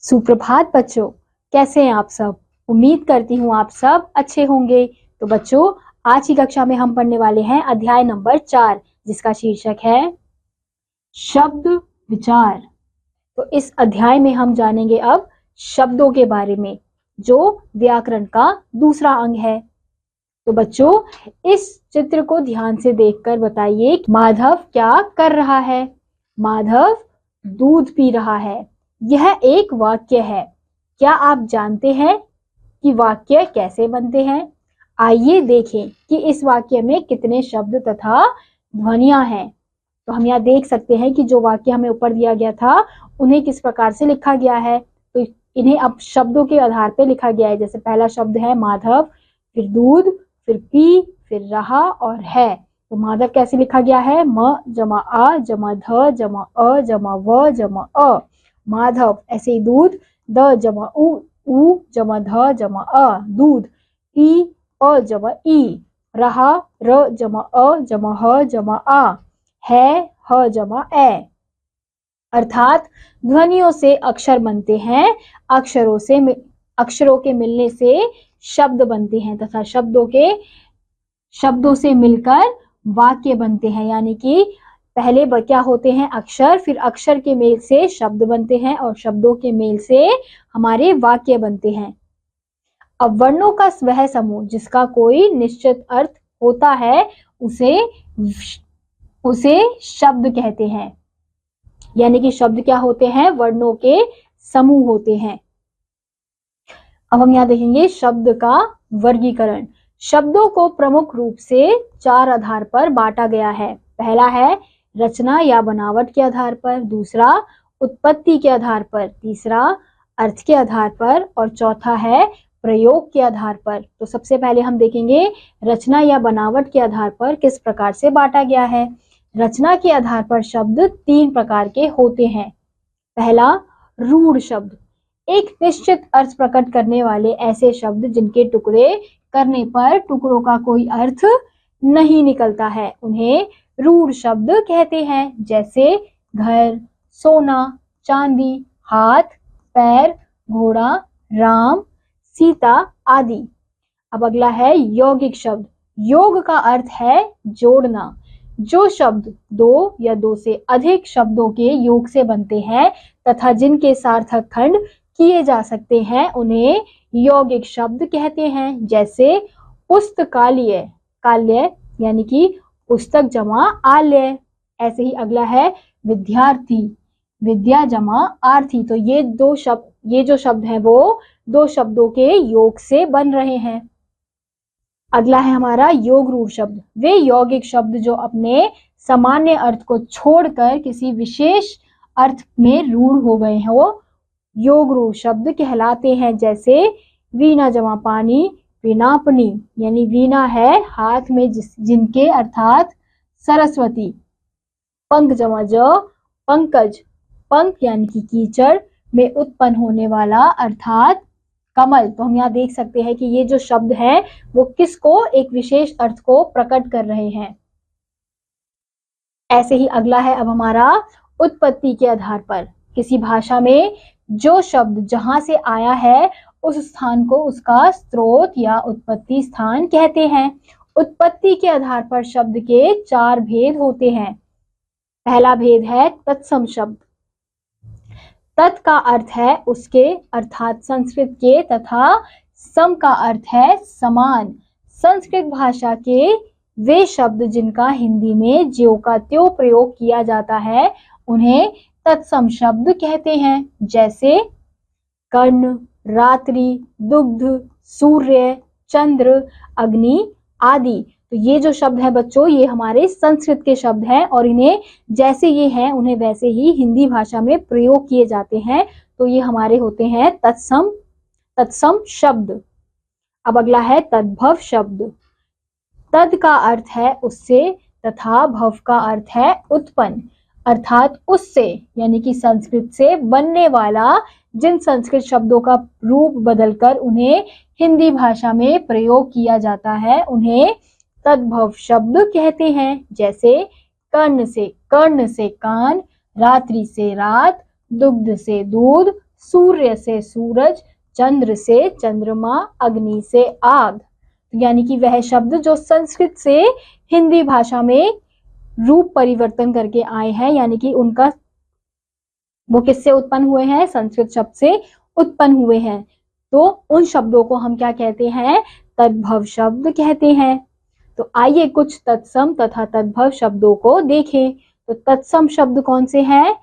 सुप्रभात बच्चों, कैसे हैं आप सब। उम्मीद करती हूँ आप सब अच्छे होंगे। तो बच्चों, आज की कक्षा में हम पढ़ने वाले हैं अध्याय नंबर 4, जिसका शीर्षक है शब्द विचार। तो इस अध्याय में हम जानेंगे अब शब्दों के बारे में, जो व्याकरण का दूसरा अंग है। तो बच्चों, इस चित्र को ध्यान से देखकर बताइए कि माधव क्या कर रहा है। माधव दूध पी रहा है। यह एक वाक्य है। क्या आप जानते हैं कि वाक्य कैसे बनते हैं? आइए देखें कि इस वाक्य में कितने शब्द तथा ध्वनियां हैं। तो हम यहाँ देख सकते हैं कि जो वाक्य हमें ऊपर दिया गया था उन्हें किस प्रकार से लिखा गया है। तो इन्हें अब शब्दों के आधार पर लिखा गया है। जैसे पहला शब्द है माधव, फिर दूध, फिर पी, फिर रहा और है। तो माधव कैसे लिखा गया है? म जमा आ जमा ध जमा अ जमा व जमा अ, माधव। ऐसे ही दूध, द जमा उ जमा ध जमा अ, दूध। पी, अ जमा ई, रहा, र जमा अ जमा ह जमा आ, है, ह जमा ए। अर्थात ध्वनियों से अक्षर बनते हैं, अक्षरों के मिलने से शब्द बनते हैं तथा शब्दों से मिलकर वाक्य बनते हैं। यानी कि पहले क्या होते हैं? अक्षर, फिर अक्षर के मेल से शब्द बनते हैं और शब्दों के मेल से हमारे वाक्य बनते हैं। अब वर्णों का वह समूह जिसका कोई निश्चित अर्थ होता है उसे शब्द कहते हैं। यानी कि शब्द क्या होते हैं? वर्णों के समूह होते हैं। अब हम यहाँ देखेंगे शब्द का वर्गीकरण। शब्दों को प्रमुख रूप से 4 आधार पर बांटा गया है। पहला है रचना या बनावट के आधार पर, दूसरा उत्पत्ति के आधार पर, तीसरा अर्थ के आधार पर और चौथा है प्रयोग के आधार पर। तो सबसे पहले हम देखेंगे रचना या बनावट के आधार पर किस प्रकार से बांटा गया है। रचना के आधार पर शब्द 3 प्रकार के होते हैं। पहला, रूढ़ शब्द, एक निश्चित अर्थ प्रकट करने वाले ऐसे शब्द जिनके टुकड़े करने पर टुकड़ों का कोई अर्थ नहीं निकलता है, उन्हें रूढ़ शब्द कहते हैं। जैसे घर, सोना, चांदी, हाथ, पैर, घोड़ा, राम, सीता आदि। अब अगला है यौगिक शब्द। योग का अर्थ है जोड़ना। जो शब्द 2 या 2 से अधिक शब्दों के योग से बनते हैं तथा जिनके सार्थक खंड किए जा सकते हैं उन्हें यौगिक शब्द कहते हैं। जैसे पुस्तकालय, काल्य यानी कि पुस्तक जमा आलय। ऐसे ही अगला है विद्यार्थी, विद्या जमा आर्थी। तो ये जो शब्द हैं वो 2 शब्दों के योग से बन रहे हैं। अगला है हमारा योग रूढ़ शब्द। वे यौगिक शब्द जो अपने सामान्य अर्थ को छोड़कर किसी विशेष अर्थ में रूढ़ हो गए हैं, वो योग रूढ़ शब्द कहलाते हैं। जैसे वीणा जमा पानी, वीणापनी, यानी वीणा है हाथ में जिनके, अर्थात सरस्वती। पंख जमा ज, पंकज, पंख यानी कि कीचड़ में उत्पन्न होने वाला, अर्थात कमल। तो हम यहाँ देख सकते हैं कि ये जो शब्द हैं वो किसको, एक विशेष अर्थ को प्रकट कर रहे हैं। ऐसे ही अगला है अब हमारा उत्पत्ति के आधार पर। किसी भाषा में जो शब्द जहां से आया है उस स्थान को उसका स्रोत या उत्पत्ति स्थान कहते हैं। उत्पत्ति के आधार पर शब्द के 4 भेद होते हैं। पहला भेद है तत्सम शब्द। तत् का अर्थ है उसके, अर्थात संस्कृत के, तथा सम का अर्थ है समान। संस्कृत भाषा के वे शब्द जिनका हिंदी में ज्यों का त्यों प्रयोग किया जाता है उन्हें तत्सम शब्द कहते हैं। जैसे कर्ण, रात्रि, दुग्ध, सूर्य, चंद्र, अग्नि आदि। तो ये जो शब्द है बच्चों, ये हमारे संस्कृत के शब्द हैं और इन्हें जैसे ये हैं उन्हें वैसे ही हिंदी भाषा में प्रयोग किए जाते हैं। तो ये हमारे होते हैं तत्सम शब्द। अब अगला है तद्भव शब्द। तद का अर्थ है उससे तथा भव का अर्थ है उत्पन्न, अर्थात उससे, यानी कि संस्कृत से बनने वाला। जिन संस्कृत शब्दों का रूप बदलकर उन्हें हिंदी भाषा में प्रयोग किया जाता है उन्हें तद्भव शब्द कहते हैं। जैसे कर्ण से कान, रात्रि से रात, दुग्ध से दूध, सूर्य से सूरज, चंद्र से चंद्रमा, अग्नि से आग। यानी कि वह शब्द जो संस्कृत से हिंदी भाषा में रूप परिवर्तन करके आए हैं, यानी कि उनका वो किससे उत्पन्न हुए हैं, संस्कृत शब्द से उत्पन्न हुए हैं। तो उन शब्दों को हम क्या कहते हैं, तद्भव शब्द कहते हैं। तो आइए कुछ तत्सम तथा तद्भव शब्दों को देखें। तो तत्सम शब्द कौन से हैं,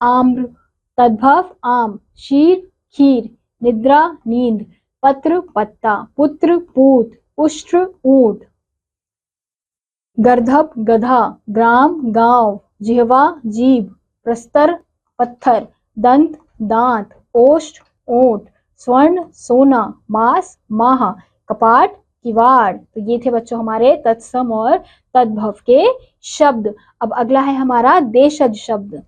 आम्र, तद्भव आम, शीर खीर, निद्रा नींद, पत्र पत्ता, पुत्र पूत, उष्ट्र ऊंट, गर्दभ गधा, ग्राम गांव, जिह्वा जीभ, प्रस्तर पत्थर, दंत दांत, ओष्ठ ओंठ, स्वर्ण सोना, मास माह, कपाट किवाड़। तो ये थे बच्चों हमारे तत्सम और तद्भव के शब्द। अब अगला है हमारा देशज शब्द।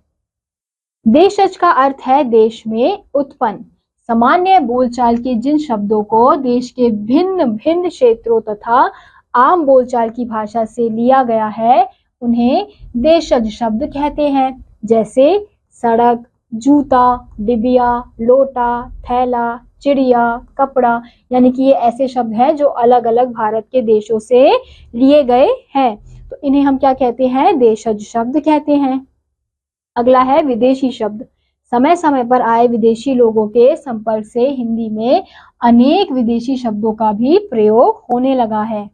देशज का अर्थ है देश में उत्पन्न। सामान्य बोलचाल के जिन शब्दों को देश के भिन्न भिन्न क्षेत्रों तथा आम बोलचाल की भाषा से लिया गया है, उन्हें देशज शब्द कहते हैं। जैसे सड़क, जूता, डिबिया, लोटा, थैला, चिड़िया, कपड़ा। यानी कि ये ऐसे शब्द हैं जो अलग अलग भारत के देशों से लिए गए हैं। तो इन्हें हम क्या कहते हैं, देशज शब्द कहते हैं। अगला है विदेशी शब्द। समय समय पर आए विदेशी लोगों के संपर्क से हिंदी में अनेक विदेशी शब्दों का भी प्रयोग होने लगा है।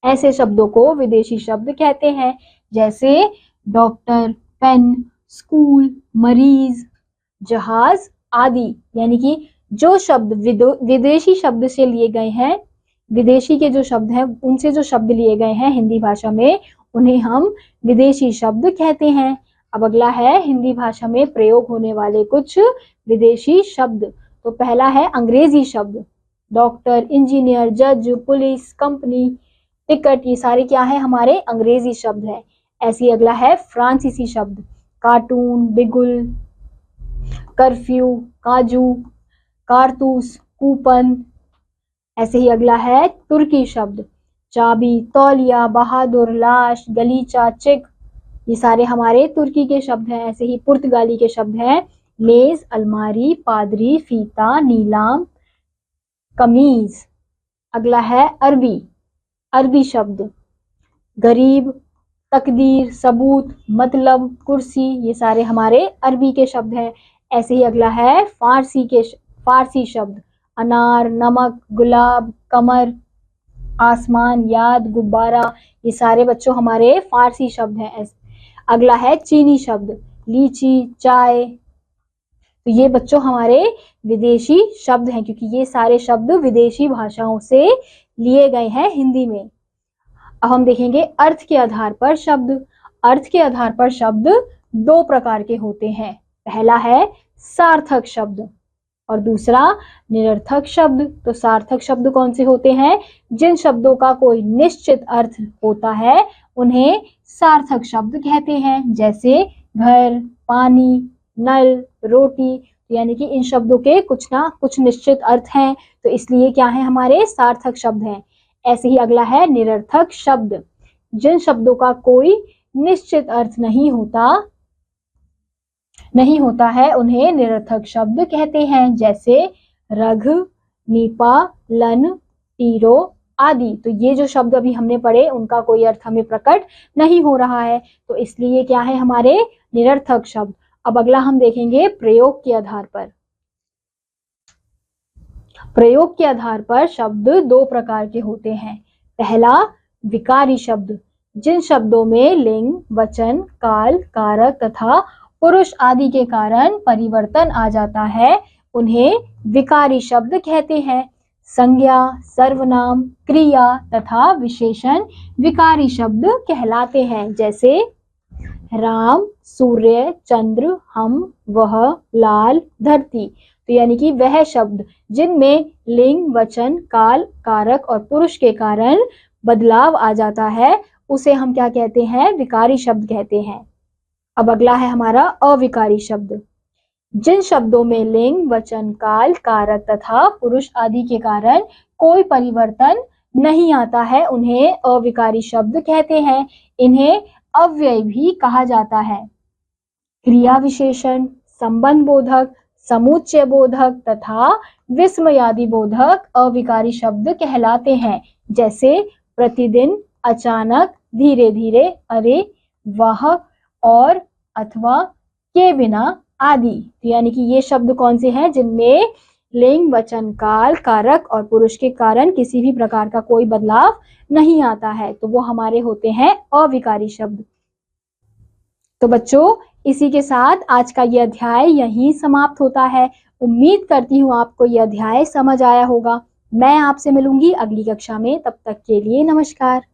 ऐसे शब्दों को विदेशी शब्द कहते हैं। जैसे डॉक्टर, पेन, स्कूल, मरीज, जहाज आदि। यानी कि जो शब्द विदेशी शब्द से लिए गए हैं, विदेशी के जो शब्द हैं उनसे जो शब्द लिए गए हैं हिंदी भाषा में, उन्हें हम विदेशी शब्द कहते हैं। अब अगला है हिंदी भाषा में प्रयोग होने वाले कुछ विदेशी शब्द। तो पहला है अंग्रेजी शब्द। डॉक्टर, इंजीनियर, जज, पुलिस, कंपनी, टिकट, ये सारे क्या है, हमारे अंग्रेजी शब्द है। ऐसे ही अगला है फ्रांसीसी शब्द। कार्टून, बिगुल, कर्फ्यू, काजू, कारतूस, कूपन। ऐसे ही अगला है तुर्की शब्द। चाबी, तौलिया, बहादुर, लाश, गलीचा, चिक, ये सारे हमारे तुर्की के शब्द हैं। ऐसे ही पुर्तगाली के शब्द हैं मेज, अलमारी, पादरी, फीता, नीलाम, कमीज। अगला है अरबी। अरबी शब्द गरीब, तकदीर, सबूत, मतलब, कुर्सी, ये सारे हमारे अरबी के शब्द हैं। ऐसे ही अगला है फारसी शब्द। अनार, नमक, गुलाब, कमर, आसमान, याद, गुब्बारा, ये सारे बच्चों हमारे फारसी शब्द हैं। अगला है चीनी शब्द। लीची, चाय। तो ये बच्चों हमारे विदेशी शब्द हैं, क्योंकि ये सारे शब्द विदेशी भाषाओं से लिए गए हैं हिंदी में। अब हम देखेंगे अर्थ के आधार पर शब्द। अर्थ के आधार पर शब्द दो प्रकार के होते हैं। पहला है सार्थक शब्द और दूसरा निरर्थक शब्द। तो सार्थक शब्द कौन से होते हैं, जिन शब्दों का कोई निश्चित अर्थ होता है उन्हें सार्थक शब्द कहते हैं। जैसे घर, पानी, नल, रोटी। यानी कि इन शब्दों के कुछ ना कुछ निश्चित अर्थ हैं, तो इसलिए क्या है, हमारे सार्थक शब्द हैं। ऐसे ही अगला है निरर्थक शब्द। जिन शब्दों का कोई निश्चित अर्थ नहीं होता है उन्हें निरर्थक शब्द कहते हैं। जैसे रघ, नीपा, लन, टीरो आदि। तो ये जो शब्द अभी हमने पढ़े उनका कोई अर्थ हमें प्रकट नहीं हो रहा है, तो इसलिए क्या है, हमारे निरर्थक शब्द। अब अगला हम देखेंगे प्रयोग के आधार पर। प्रयोग के आधार पर शब्द दो प्रकार के होते हैं। पहला विकारी शब्द। जिन शब्दों में लिंग, वचन, काल, कारक तथा पुरुष आदि के कारण परिवर्तन आ जाता है उन्हें विकारी शब्द कहते हैं। संज्ञा, सर्वनाम, क्रिया तथा विशेषण विकारी शब्द कहलाते हैं। जैसे राम, सूर्य, चंद्र, हम, वह, लाल, धरती। तो यानी कि वह शब्द जिनमें लिंग, वचन, काल, कारक और पुरुष के कारण बदलाव आ जाता है उसे हम क्या कहते हैं, विकारी शब्द कहते हैं। अब अगला है हमारा अविकारी शब्द। जिन शब्दों में लिंग, वचन, काल, कारक तथा पुरुष आदि के कारण कोई परिवर्तन नहीं आता है उन्हें अविकारी शब्द कहते हैं। इन्हें अव्यय भी कहा जाता है। क्रिया विशेषण, संबंध बोधक, समुच्चय बोधक तथा विस्मयादि बोधक अविकारी शब्द कहलाते हैं, जैसे प्रतिदिन, अचानक, धीरे धीरे, अरे, वह, और, अथवा, के बिना आदि। तो यानी कि ये शब्द कौन से हैं जिनमें लिंग, वचन, काल, कारक और पुरुष के कारण किसी भी प्रकार का कोई बदलाव नहीं आता है, तो वो हमारे होते हैं अविकारी शब्द। तो बच्चों, इसी के साथ आज का ये अध्याय यहीं समाप्त होता है। उम्मीद करती हूँ आपको ये अध्याय समझ आया होगा। मैं आपसे मिलूंगी अगली कक्षा में, तब तक के लिए नमस्कार।